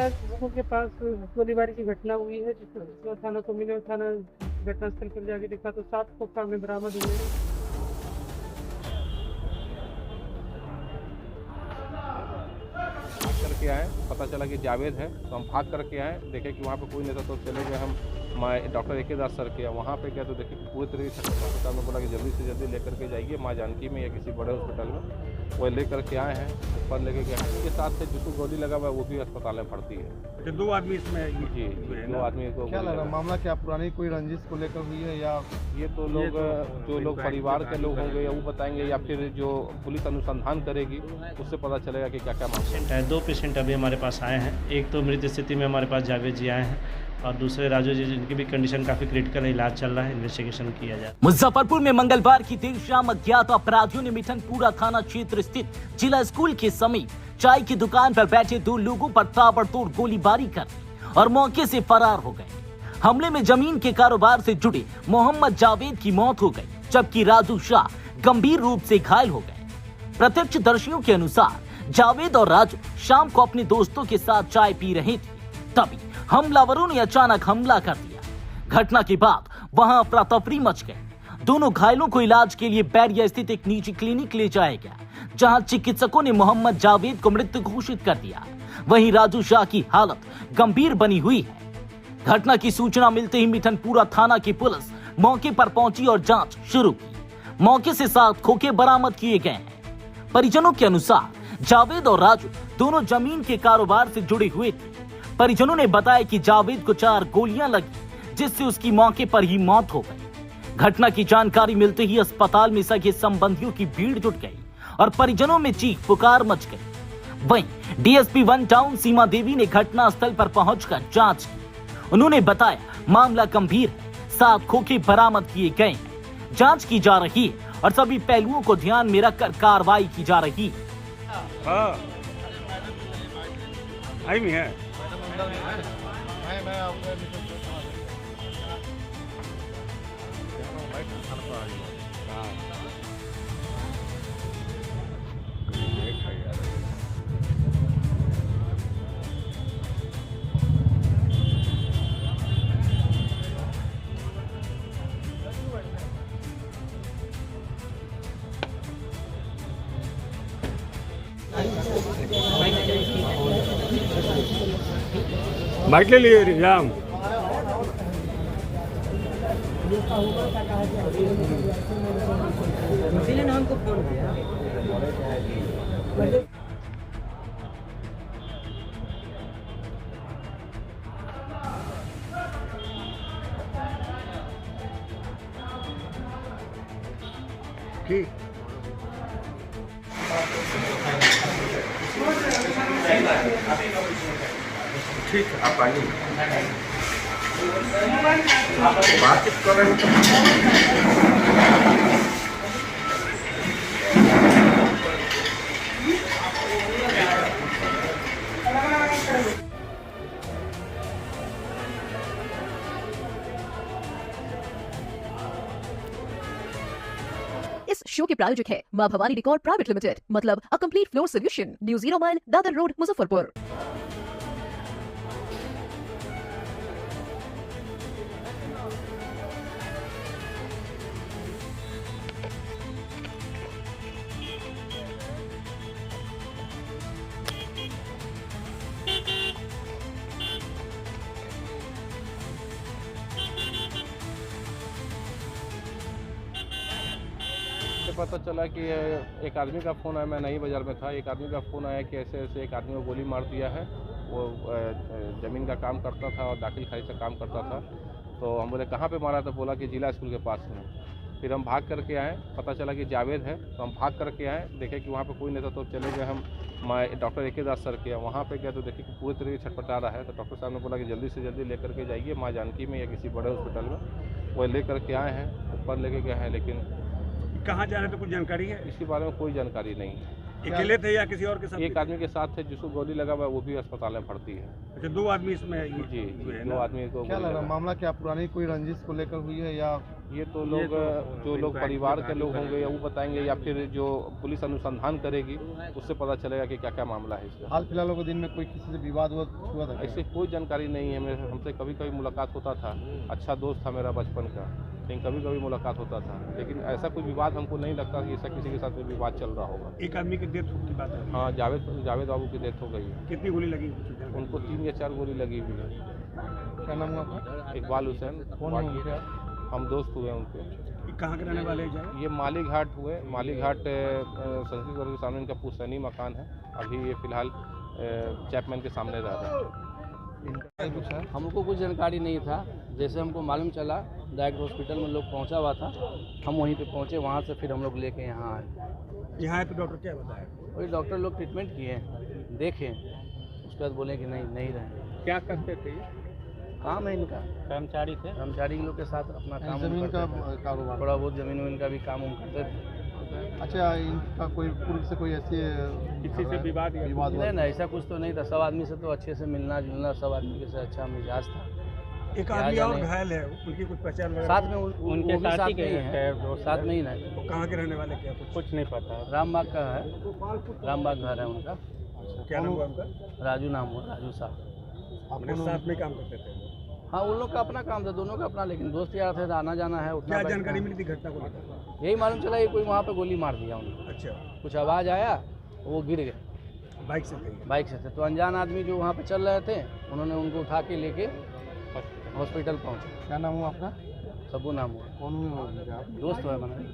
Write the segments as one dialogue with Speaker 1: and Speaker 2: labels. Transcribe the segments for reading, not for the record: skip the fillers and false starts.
Speaker 1: लोगों के पास गोलीबारी की घटना हुई है, जिसमें थाना को मिले, थाना घटनास्थल पर जाके देखा तो 7 खोखा में बरामद हुए हैं।
Speaker 2: भाग करके आए, पता चला कि जावेद है, तो हम भाग करके आए, देखे कि वहाँ पे कोई नहीं था, तो चले गए हम डॉक्टर ए के दास सर के वहाँ पे गए तो देखे कि पूरी तरीके से अस्पताल में बोला कि जल्दी से जल्दी लेकर के जाइए माँ जानकी में या किसी बड़े हॉस्पिटल में। वो लेकर के आए हैं, ऊपर लेके गए हैं। इसके साथ से जिसको गोली लगा हुआ है वो भी अस्पताल में भर्ती है।
Speaker 3: अच्छा, 2 आदमी इसमें
Speaker 2: जी, 2 आदमी को
Speaker 4: क्या लगा मामला? क्या पुरानी कोई रंजिश को लेकर हुई है या
Speaker 2: ये तो लोग जो लोग परिवार के लोग होंगे या वो बताएंगे, या फिर जो पुलिस अनुसंधान करेगी उससे पता चलेगा कि क्या क्या मामला
Speaker 5: है। 2 पेशेंट अभी हमारे पास आए हैं। एक तो मृत स्थिति में हमारे पास जावेद जी आए हैं और दूसरे राजू जी, जिनकी भी कंडीशन काफी क्रिटिकल है, इलाज चल रहा है, इन्वेस्टिगेशन किया जा रहा है।
Speaker 6: मुजफ्फरपुर में मंगलवार की देर शाम अज्ञात अपराधियों ने मिठनपुरा थाना क्षेत्र स्थित जिला स्कूल के समीप चाय की दुकान पर बैठे 2 लोगों पर ताबड़तोड़ गोलीबारी कर और मौके से फरार हो गए। हमले में जमीन के कारोबार से जुड़े मोहम्मद जावेद की मौत हो गई, जबकि राजू शाह गंभीर रूप से घायल हो गए। प्रत्यक्षदर्शियों के अनुसार जावेद और राजू शाम को अपने दोस्तों के साथ चाय पी रहे थे, तभी हमलावरों ने अचानक हमला कर दिया। घटना के बाद वहां अफरा तफरी मच गई। दोनों घायलों को इलाज के लिए बैरिया स्थित एक निजी क्लिनिक ले जाया गया, जहां चिकित्सकों ने मोहम्मद जावेद को मृत घोषित कर दिया। वहीं राजू शाह की हालत गंभीर बनी हुई है। घटना की सूचना मिलते ही मिठनपुरा थाना की पुलिस मौके पर पहुंची और जांच शुरू की। मौके से 7 खोखे बरामद किए गए हैं। परिजनों के अनुसार जावेद और राजू दोनों जमीन के कारोबार से जुड़े हुए थे। परिजनों ने बताया कि जावेद को 4 गोलियां लगी, जिससे उसकी मौके पर ही मौत हो गई। घटना की जानकारी मिलते ही अस्पताल में सगे संबंधियों की भीड़ जुट गई और परिजनों में चीख पुकार मच गई। वहीं डीएसपी 1 टाउन सीमा देवी ने घटनास्थल पर पहुंचकर जांच की। उन्होंने बताया मामला गंभीर है, 7 खोखे बरामद किए गए हैं, जांच की जा रही है और सभी पहलुओं को ध्यान में रखकर कार्रवाई की जा रही है।
Speaker 3: हाँ, आई भी है। बाइक ले लिए रिजाम।
Speaker 1: हमको फोन किया।
Speaker 3: ठीक, ठीक, आप आइए, बातचीत कर रहे हैं।
Speaker 7: इस शो के प्रायोजक है मां भवानी डेकोर प्राइवेट लिमिटेड, मतलब a complete floor solution, new 0 mile, Dadar road, Muzaffarpur.
Speaker 2: पता चला कि एक आदमी का फ़ोन आया, मैं नई बाज़ार में था, एक आदमी का फ़ोन आया कि ऐसे ऐसे एक आदमी को गोली मार दिया है। वो ज़मीन का काम करता था और दाखिल खारिज का काम करता था। तो हम बोले कहाँ पे मारा? तो बोला कि जिला स्कूल के पास में। फिर हम भाग करके आए, पता चला कि जावेद है, तो हम भाग करके आए, देखे कि वहाँ पे कोई नहीं था, तो चले गए हम डॉक्टर ए के दास सर के वहाँ पे गए तो देखे कि पूरी तरीके से छटपटा रहा है। तो डॉक्टर साहब ने बोला कि जल्दी से जल्दी लेकर के जाइए माँ जानकी में या किसी बड़े हॉस्पिटल में। वो लेकर के आए हैं, ऊपर लेके गए हैं, लेकिन
Speaker 3: कहाँ जा रहे थे, कुछ जानकारी है?
Speaker 2: इसके बारे में कोई जानकारी नहीं है।
Speaker 3: अकेले थे या किसी और के साथ?
Speaker 2: एक आदमी के साथ थे, जिसको गोली लगा हुआ है वो भी अस्पताल में भर्ती है।
Speaker 3: अच्छा, 2 आदमी इसमें
Speaker 2: जी, 2 आदमी को
Speaker 4: क्या लगा मामला? क्या पुरानी कोई रंजिश को लेकर हुई है या
Speaker 2: ये तो लोग जो लोग परिवार के लोग होंगे वो बताएंगे, या फिर जो पुलिस अनुसंधान करेगी उससे पता चलेगा कि क्या क्या मामला है इसका।
Speaker 4: हाल फिलहाल के दिन में कोई किसी से विवाद हुआ था क्या?
Speaker 2: ऐसे कोई जानकारी नहीं है। हमसे कभी कभी मुलाकात होता था, अच्छा दोस्त था मेरा बचपन का, लेकिन कभी कभी मुलाकात होता था, लेकिन ऐसा कोई विवाद हमको नहीं लगता कि ऐसा किसी के साथ कोई विवाद चल रहा होगा।
Speaker 3: एक आदमी की डेथ की बात है।
Speaker 2: हाँ, जावेद बाबू की डेथ हो गई है।
Speaker 3: कितनी गोली लगी?
Speaker 2: उनको 3 या 4 गोली लगी हुई है।
Speaker 4: क्या नाम हुआ आपका?
Speaker 2: इकबाल हुसैन।
Speaker 4: कौन है उनके?
Speaker 2: हम दोस्त हुए उनके।
Speaker 3: कहाँ के रहने वाले हैं?
Speaker 2: ये माली घाट हुए। माली घाट संस्कृत वर्ग के सामने इनका पुश्तैनी मकान है। अभी ये फिलहाल चैपमैन के सामने रह रहे हैं।
Speaker 8: हमको कुछ जानकारी नहीं था, जैसे हमको मालूम चला डायरेक्ट हॉस्पिटल में लोग पहुंचा हुआ था, हम वहीं पे पहुंचे, वहां से फिर हम लोग लेके यहाँ आए।
Speaker 3: यहाँ तो डॉक्टर क्या बताया?
Speaker 8: वही डॉक्टर लोग ट्रीटमेंट किए, देखे, उसके बाद बोले कि नहीं रहे।
Speaker 3: क्या करते थे?
Speaker 8: काम है इनका,
Speaker 3: कर्मचारी थे।
Speaker 8: कर्मचारी लोग के साथ अपना काम
Speaker 4: जमीन का
Speaker 8: करते थे।
Speaker 4: कारोबार?
Speaker 8: थोड़ा बहुत जमीन का भी काम करते थे।
Speaker 4: अच्छा, इनका कोई पूर्व से कोई ऐसी
Speaker 3: किसी से विवाद हुआ?
Speaker 8: नहीं, ऐसा कुछ तो नहीं था। सब आदमी से तो अच्छे से मिलना जुलना, सब आदमी के साथ अच्छा मिजाज था।
Speaker 3: एक आदमी और घायल है, उनकी कुछ पहचान वगैरह?
Speaker 8: साथ में उनके साथ में ही है, साथ में ही ना।
Speaker 3: वो कहाँ के रहने वाले? क्या कुछ नहीं पता।
Speaker 8: रामबाग का है, रामबाग घर है उनका।
Speaker 3: क्या नाम हुआ उनका?
Speaker 8: राजू नाम हुआ, राजू साहब।
Speaker 3: अपने साथ में काम करते थे?
Speaker 8: हाँ, उन लोग का अपना काम था, दोनों का अपना, लेकिन दोस्त यार थे, आना जाना है।
Speaker 3: क्या जानकारी मिली थी घटना को लेकर?
Speaker 8: यही मालूम चला कि कोई वहाँ पे गोली मार दिया उन्होंने।
Speaker 3: अच्छा,
Speaker 8: कुछ आवाज़ आया, वो गिर गए।
Speaker 3: बाइक से थे?
Speaker 8: बाइक से थे, तो अनजान आदमी जो वहाँ पे चल रहे थे, उन्होंने उनको उठा के लेके हॉस्पिटल पहुँचे।
Speaker 4: क्या नाम हुआ आपका?
Speaker 8: सबू नाम हुआ।
Speaker 4: कौन हुआ?
Speaker 8: दोस्त है मैंने।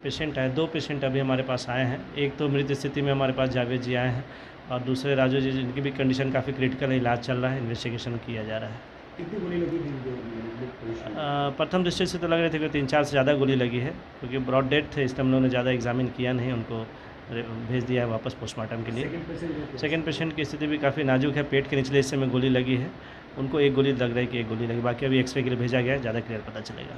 Speaker 5: पेशेंट है, 2 पेशेंट अभी हमारे पास आए हैं। एक तो मृत स्थिति में हमारे पास जावेद जी आए हैं, और दूसरे राजू जी, जिनकी भी कंडीशन काफ़ी क्रिटिकल है, इलाज चल रहा है, इन्वेस्टिगेशन किया जा रहा है।
Speaker 3: कितनी गोली लगी थी?
Speaker 5: प्रथम दृष्टि से तो लग रहे थे कि 3-4 से ज़्यादा गोली लगी है, क्योंकि ब्रॉड डेड थे, इसलिए हम लोगों ने ज़्यादा एग्जामिन किया नहीं, उनको भेज दिया है वापस पोस्टमार्टम के लिए। सेकंड पेशेंट की स्थिति भी काफ़ी नाजुक है, पेट के निचले हिस्से में गोली लगी है, उनको 1 गोली लग रहा है कि 1 गोली लगी, बाकी अभी एक्सरे के लिए भेजा गया है, ज़्यादा क्लियर पता चलेगा।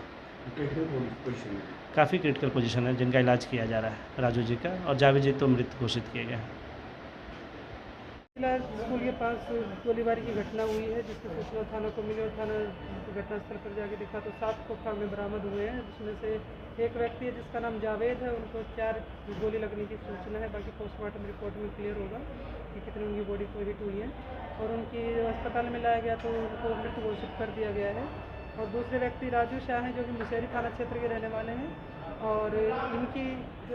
Speaker 5: काफ़ी क्रिटिकल पोजीशन है, जिनका इलाज किया जा रहा है, राजू जी का, और जावेद जी तो मृत घोषित किए गए हैं।
Speaker 1: फिलहाल स्कूल के पास गोलीबारी की घटना हुई है, जिसकी सूचना थाना को मिली और थाना घटनास्थल पर जाके देखा तो 7 खोखा में बरामद हुए हैं, जिसमें से एक व्यक्ति है जिसका नाम जावेद है, उनको 4 गोली लगने की सूचना है। बाकी पोस्टमार्टम रिपोर्ट में क्लियर होगा कि कितनी उनकी बॉडी को हिट हुई है, और उनकी अस्पताल में लाया गया तो उनको मृत घोषित कर दिया गया है। और दूसरे व्यक्ति राजू शाह हैं, जो कि मुशहरी थाना क्षेत्र के रहने वाले हैं, और इनकी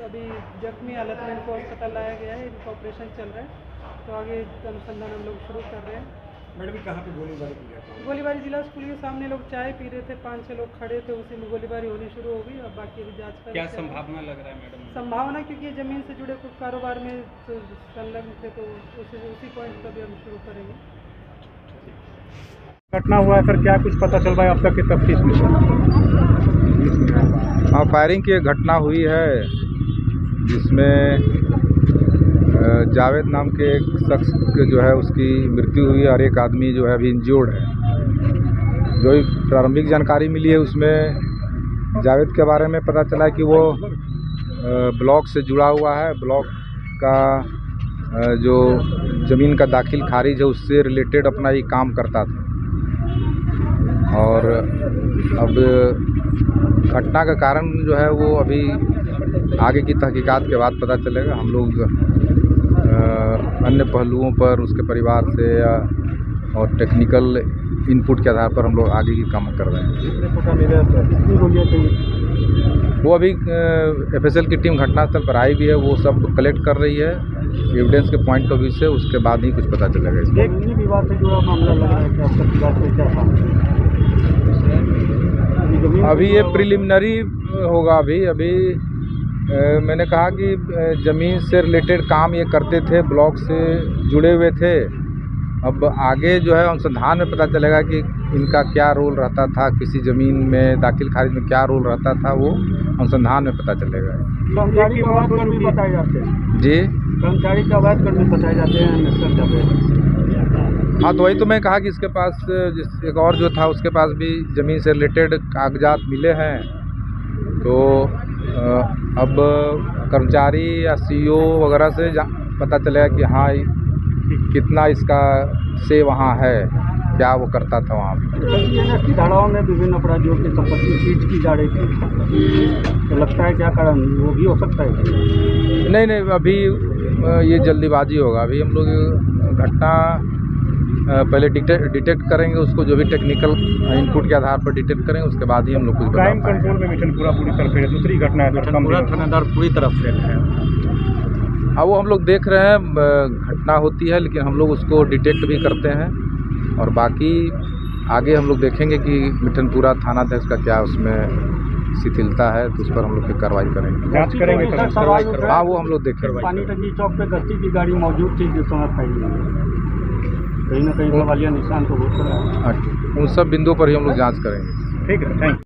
Speaker 1: अभी जख्मी हालत में इनको अस्पताल लाया गया है, इनका ऑपरेशन चल रहा है, तो आगे अनुसंधान हम लोग शुरू कर रहे हैं।
Speaker 3: मैडम, कहाँ पे गोलीबारी की गई?
Speaker 1: गोलीबारी जिला स्कूल के सामने लोग चाय पी रहे थे, 5-6 लोग खड़े थे, उसी में गोलीबारी होनी शुरू हो गई। अब बाकी अभी जाँच
Speaker 3: क्या संभावना लग रहा है मैडम?
Speaker 1: संभावना, क्योंकि ये ज़मीन से जुड़े कुछ कारोबार में संलग्न थे, तो उसी पॉइंट पर भी हम शुरू करेंगे।
Speaker 3: घटना हुआ है सर, क्या कुछ पता चल रहा है अब तक की तफ्तीश में?
Speaker 9: हाँ, फायरिंग की एक घटना हुई है, जिसमें जावेद नाम के एक शख्स जो है उसकी मृत्यु हुई है, और एक आदमी जो है अभी इंज्योर्ड है। जो प्रारंभिक जानकारी मिली है उसमें जावेद के बारे में पता चला कि वो ब्लॉक से जुड़ा हुआ है, ब्लॉक का जो ज़मीन का दाखिल खारिज है उससे रिलेटेड अपना ही काम करता था। और अब घटना का कारण जो है वो अभी आगे की तहकीकात के बाद पता चलेगा। हम लोग अन्य पहलुओं पर उसके परिवार से और टेक्निकल इनपुट के आधार पर हम लोग आगे की काम कर रहे हैं। वो अभी एफएसएल की टीम घटनास्थल पर आई भी है, वो सब कलेक्ट कर रही है एविडेंस के पॉइंट ऑफ व्यू से, उसके बाद ही कुछ पता चलेगा। इसमें
Speaker 3: विवाद से जुड़ा मामला लग रहा है कि आपका विवाद से क्या था?
Speaker 9: अभी ये प्रिलिमिनरी होगा। अभी मैंने कहा कि ज़मीन से रिलेटेड काम ये करते थे, ब्लॉक से जुड़े हुए थे। अब आगे जो है अनुसंधान में पता चलेगा कि इनका क्या रोल रहता था, किसी ज़मीन में दाखिल खारिज में क्या रोल रहता था, वो अनुसंधान में पता चलेगा।
Speaker 3: कर्मचारी का अवैध कर्मी बताए जाते हैं
Speaker 9: जी,
Speaker 3: कर्मचारी का अवैध कर्मी बताए जाते हैं।
Speaker 9: हाँ, तो वही तो मैं कहा कि इसके पास एक और जो था उसके पास भी ज़मीन से रिलेटेड कागजात मिले हैं। तो अब कर्मचारी या सीईओ वगैरह से पता चलेगा कि हाँ कितना इसका से वहाँ है। क्या वो करता था वहाँ पे।
Speaker 3: की धाराओं में विभिन्न अपराधियों की संपत्ति सीज की जा रही थी, तो लगता है क्या कारण वो भी हो सकता है?
Speaker 9: नहीं, अभी ये जल्दीबाजी होगा। अभी हम लोग घटना पहले डिटेक्ट करेंगे, उसको जो भी टेक्निकल इनपुट के आधार पर डिटेक्ट करेंगे, उसके बाद ही हम लोग कुछ बता
Speaker 3: क्राइम
Speaker 9: पाएंगे।
Speaker 3: कंट्रोल में मिठनपुरा पूरी तरफ है, दूसरी घटना है मिठनपुरा थानेदार पूरी तरफ से है।
Speaker 9: हाँ, वो हम लोग देख रहे हैं, घटना होती है लेकिन हम लोग उसको डिटेक्ट भी करते हैं, और बाकी आगे हम लोग देखेंगे कि मिठनपुरा थानाध्यक्ष का क्या उसमें शिथिलता है, तो उस पर हम लोग फिर कार्रवाई करेंगे,
Speaker 3: जांच करेंगे।
Speaker 9: हाँ, वो हम लोग देखेंगे।
Speaker 3: पानी टंकी चौक पे गश्ती की गाड़ी मौजूद थी जिस समय फैली, कहीं ना कहीं सवालिया निशान तो हो रहा है।
Speaker 9: हाँ, उन सब बिंदुओं पर ही हम लोग जांच करेंगे।
Speaker 3: ठीक है, थैंक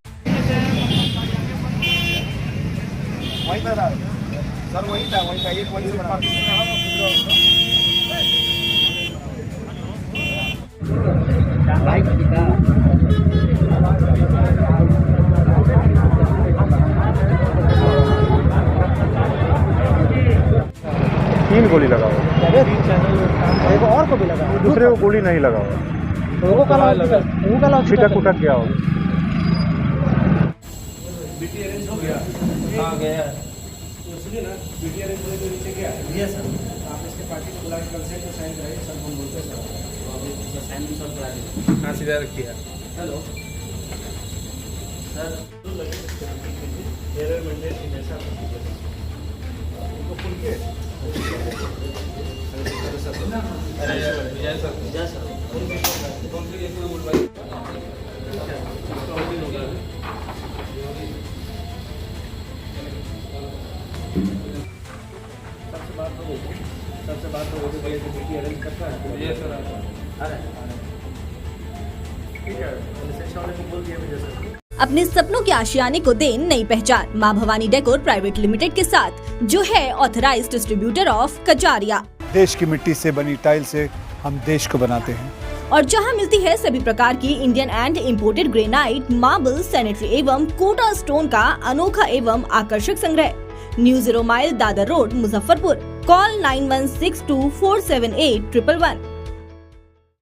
Speaker 3: तीन गोली लगा हुआ,
Speaker 1: एक और को भी लगा,
Speaker 3: दूसरे को गोली नहीं लगा हुआ,
Speaker 1: वो का
Speaker 3: छिटक उटक गया होगा।
Speaker 5: हाँ गया, सुनिए ना, बीटी अरेंज होने के नीचे गया जी सर। आप इसके पार्टी को बुला के कंसेंट को साइन कराइए सर, हम बोलते सर, तो अभी सर साइन भी सर करा दीजिए। हाँ, सीधा रखिए। हेलो सर, एरर मैंडेट इन ऐसा उनको फुल के विजय सर सबसे बात हो गई भैया जो मीटिंग अरेंज करता है ये सर आ रहा है, ठीक है, रिसेप्शन वाले को बोल दिया मुझे सर।
Speaker 10: अपने सपनों के आशियाने को दे नई पहचान मां भवानी डेकोर प्राइवेट लिमिटेड के साथ, जो है ऑथराइज्ड डिस्ट्रीब्यूटर ऑफ कजारिया।
Speaker 11: देश की मिट्टी से बनी टाइल से हम देश को बनाते हैं,
Speaker 10: और जहां मिलती है सभी प्रकार की Indian and imported granite, marble, sanitary एवं कोटा स्टोन का अनोखा एवं आकर्षक संग्रह। New 0 mile Dadar road, Muzaffarpur. Call 9162478111।